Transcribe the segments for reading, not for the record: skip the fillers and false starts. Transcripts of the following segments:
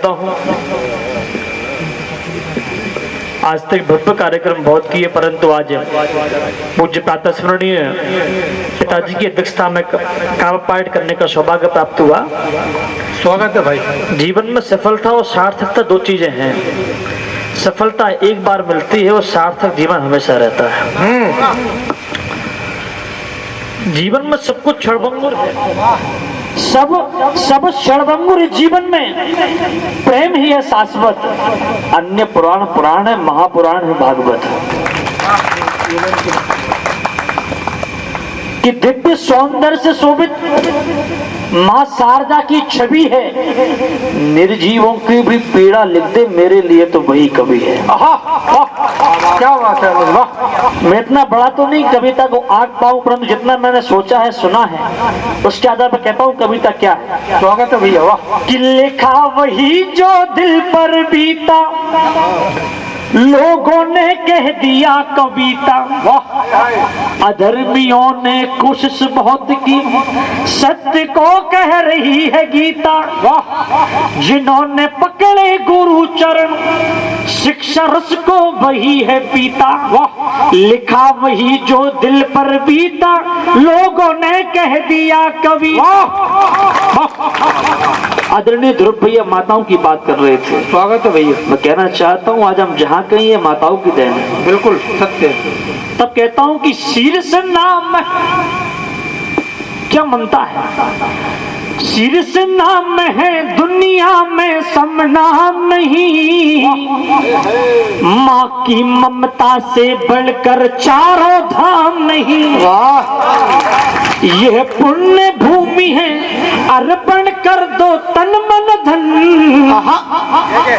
करता हूँ। आज तक भव्य कार्यक्रम बहुत किए, परंतु आज पूज्य प्रातः स्मरणीय पिताजी की अध्यक्षता में काव्य पाठ करने का सौभाग्य प्राप्त हुआ। स्वागत है भाई। जीवन में सफलता और सार्थकता दो चीजें हैं। सफलता एक बार मिलती है और सार्थक जीवन हमेशा रहता है। जीवन में सब कुछ क्षणभंगुर है, सब क्षणभंगुर जीवन में प्रेम ही है शाश्वत। अन्य पुराण है, महापुराण है भागवत। कि दिव्य सौंदर्य से शोभित मां शारदा की छवि है। निर्जीवों की भी पीड़ा लिख दे, मेरे लिए तो वही कवि है। क्या बात है, वाह। मैं इतना बड़ा तो नहीं कविता को आंक पाऊं, परंतु जितना मैंने सोचा है, सुना है, उसके आधार पर कहता हूँ कविता क्या है। स्वागत है भैया, वाह। कि लिखा वही जो दिल पर बीता, लोगों ने कह दिया कविता। वाह। अधर्मियों ने कोशिश बहुत की, सत्य को कह रही है गीता। वाह। जिन्होंने पकड़े गुरु चरण, शिक्षा रस को वही है पीता। वाह। लिखा वही जो दिल पर बीता, लोगों ने कह दिया कवि। आदरणीय ध्रुव भैया माताओं की बात कर रहे थे। स्वागत है भैया। मैं कहना चाहता हूँ आज हम जहाँ कहीं ये माताओं की देन है। बिल्कुल सत्य। तब कहता हूँ कि शीर्ष नाम क्या मनता है, शीर्ष नाम है दुनिया में सम नाम नहीं। माँ की ममता से बढ़कर चारों धाम नहीं। वाह। यह पुण्य भूमि है, अर्पण कर दो तन मन धन।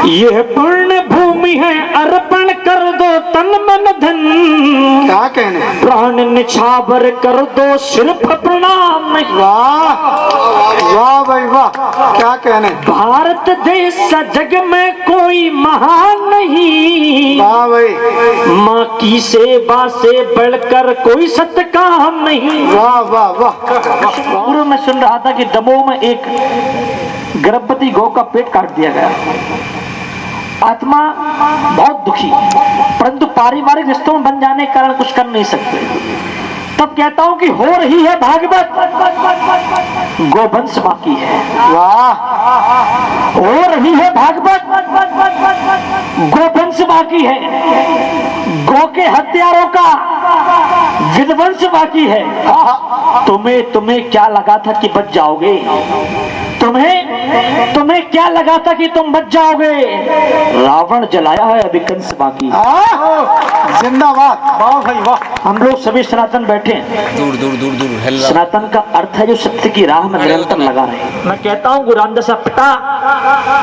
यह पुण्य भूमि है, अर्पण कर दो तन मन धन। क्या कहने, प्राण निछावर कर दो सिर्फ प्रणाम। वाह वाह भाई वाह, क्या कहने। भारत देश जग में कोई महान नहीं। वाह भाई। माँ की सेवा से बढ़कर कोई सत काम नहीं। वाह वाह वाह। पूर्व में सुन रहा था कि दमोह में एक गर्भवती गौ का पेट काट दिया गया। आत्मा बहुत दुखी, परंतु पारिवारिक रिश्तों में बन जाने के कारण कुछ कर नहीं सकते। तब कहता हूं कि हो रही है भागवत, गोवंश बाकी है। वाह। हो रही है भागवत, गोवंश बाकी है। गौ के हत्यारों का विध्वंस बाकी है। तुम्हें क्या लगा था कि बच जाओगे? तुम्हें क्या लगा था कि तुम बच जाओगे? रावण जलाया है, अभी कंस बाकी। जिंदाबाद। वाह भाई वाह। हम लोग सभी सनातन बैठे हैं। दूर दूर दूर दूर सनातन का अर्थ है जो सत्य की राह में निरंतर लगा रहे। मैं कहता हूँ गुरु रामदासा पिता,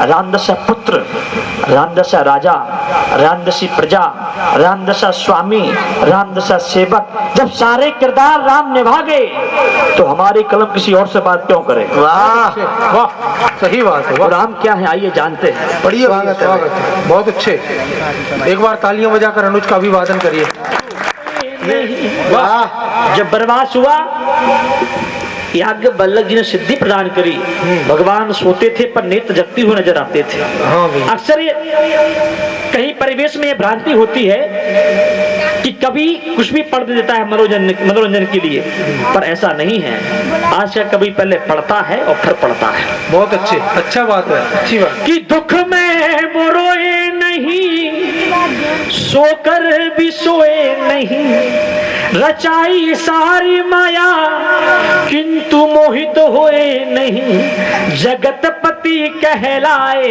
रामदासा पुत्र, रामदासा राजा, रामदासी प्रजा, रामदासा स्वामी, रामदासा सेवक, जब सारे किरदार राम निभा गए तो हमारी कलम किसी और से बात क्यों करे? वाह वाह, सही बात है। राम क्या है आइए जानते हैं। बढ़िया, स्वागत है, बहुत अच्छे। एक बार तालियां बजाकर अनुज का अभिवादन करिए। वाह। जब वनवास हुआ, याज्ञ बल्लभ जी ने सिद्धि प्रदान करी। भगवान सोते थे पर नेत्र जगती हुए नजर आते थे। अक्सर ये कहीं परिवेश में ये भ्रांति होती है कि कभी कुछ भी पढ़ देता है मनोरंजन के लिए, पर ऐसा नहीं है। आज का कभी पहले पढ़ता है और फिर पढ़ता है। बहुत अच्छे, अच्छा बात है, अच्छी बात। कि दुख में वो रोए नहीं, सोकर भी सोए नहीं। रचाई सारी माया किंतु मोहित होए नहीं। जगतपति कहलाए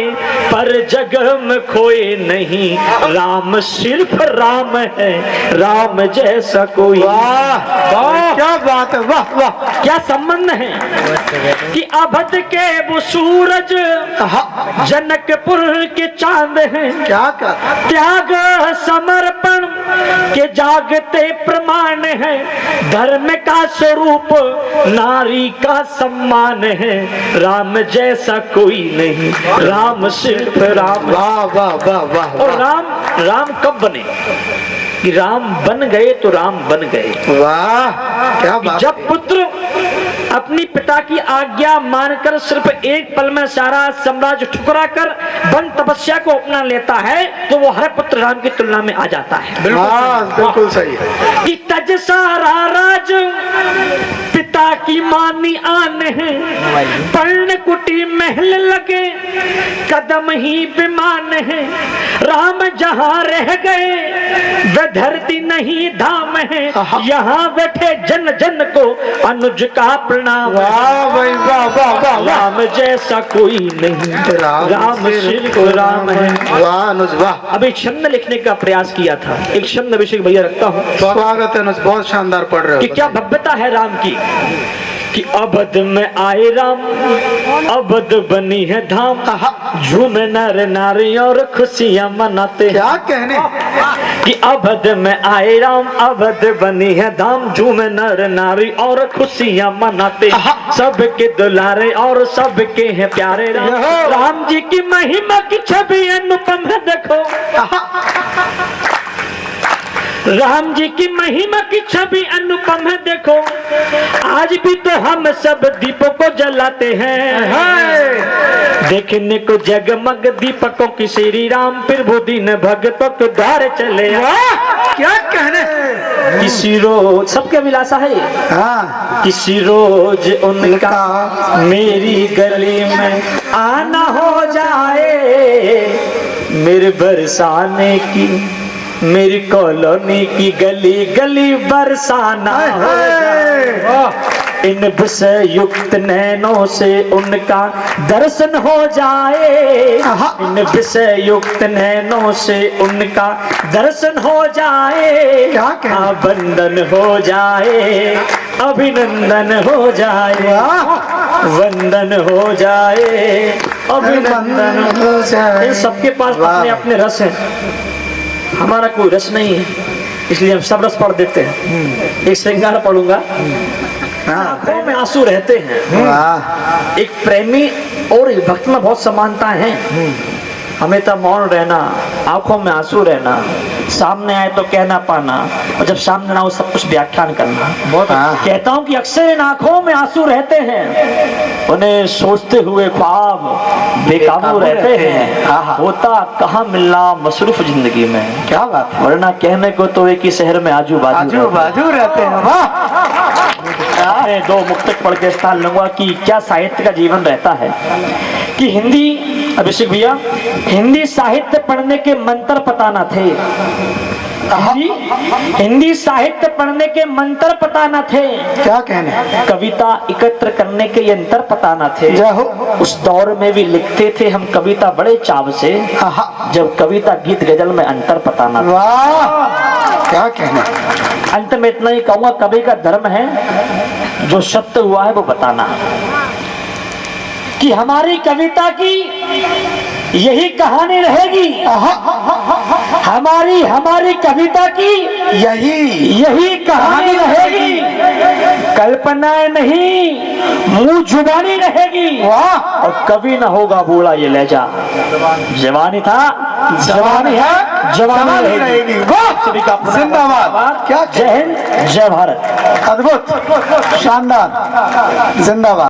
पर जग में खोए नहीं। राम सिर्फ राम है, राम जैसा कोई। वाह वाह, क्या बात है, वाह वाह। क्या संबंध है कि अवध के वो सूरज जनकपुर के चांद हैं। क्या क्या त्याग समर्पण के जागते प्रमाण है। धर्म का स्वरूप नारी का सम्मान है। राम जैसा कोई नहीं, राम सिर्फ राम। वाह वाह वाह वाह। और राम कब बने? कि राम बन गए तो राम बन गए। वाह क्या बात। जब पुत्र अपनी पिता की आज्ञा मानकर सिर्फ एक पल में सारा साम्राज्य ठुकरा कर वन तपस्या को अपना लेता है तो वो हर पुत्र राम की तुलना में आ जाता है। बिल्कुल सही है। कि तज सारा राज पिता की मानी आन है, पर्ण कुटी महल लगे कदम ही विमान है, राम जहाँ रह गए वे धरती नहीं धाम है, यहाँ बैठे जन जन को अनुज का प्रणाम। वाह भाई वाह वाह वाह वाह। राम जैसा कोई नहीं, राम सिर्फ राम है। वाह अनुज वाह। अब एक छंद लिखने का प्रयास किया था, एक छंद अभिषेक भैया रखता हूँ। स्वागत है अनुज, बहुत शानदार पढ़ रहे हो। कि क्या भव्यता है राम की। कि अवध में आए राम अवध बनी है धाम, झूमे नर नारी और खुशियां मनाते हैं। क्या कहने। कि अवध में आए राम अवध बनी है धाम, झूमे नर नारी और खुशियां मनाते हैं। सबके दुलारे और सबके हैं प्यारे राम, राम जी की महिमा की छवि अनुपम है देखो। राम जी की महिमा की छवि अनुपम है देखो, आज भी तो हम सब दीपों को जलाते हैं। देखने को जगमग दीपकों की श्री राम प्रभु दिन भक्तों के द्वार चले। क्या कहने। किसी रोज सबके अभिलाषा है ये। हाँ। किसी रोज उनका मेरी गली में आना हो जाए, मेरे बरसाने की मेरी कॉलोनी की गली गली बरसाना हो जाए। इन विषय युक्त नैनों से उनका दर्शन हो जाए, इन विषय युक्त नैनों से उनका दर्शन हो जाए। क्या वंदन हो जाए अभिनंदन हो जाए, वंदन हो जाए अभिनंदन हो जाए। इन सबके पास अपने अपने रस हैं, हमारा कोई रस नहीं है, इसलिए हम सब रस पढ़ देते हैं। एक श्रृंगार पढ़ूंगा। आंखों में आंसू रहते हैं। एक प्रेमी और एक भक्त में बहुत समानता है। हमें तो मौन रहना, आंखों में आंसू रहना, सामने आए तो कहना पाना, और जब सामने ना हो सब कुछ व्याख्यान करना। बहुत कहता हूँ कि अक्सर इन आंखों में आंसू रहते हैं, उन्हें सोचते हुए ख्वाब बेकाबू रहते हैं। होता कहाँ मिलना मसरूफ जिंदगी में। क्या बात, वरना कहने को तो एक ही शहर में आजू बाजू रहते हैं। मैं दो मुक्तक पढ़ के स्थान लूंगा कि क्या साहित्य का जीवन रहता है। कि हिंदी अभिषेक भैया, हिंदी साहित्य पढ़ने के मंत्र पता न थे। हिंदी साहित्य पढ़ने के मंत्र पता न थे। क्या कहने। कविता एकत्र करने के यंत्र पता न थे। उस दौर में भी लिखते थे हम कविता बड़े चाव से, जब कविता गीत गजल में अंतर पता न था। क्या कहने। अंत में इतना ही कहूंगा, कवि का धर्म है जो सत्य हुआ है वो बताना। कि हमारी कविता की यही कहानी रहेगी, हमारी कविता की यही कहानी रहेगी। कल्पनाएं नहीं, मुंह जुबानी रहेगी। और कभी ना होगा बूढ़ा ये लहजा, जवानी था जवानी है जवानी रहेगी। जिंदाबाद। क्या। जय हिंद जय भारत। अद्भुत शानदार जिंदाबाद।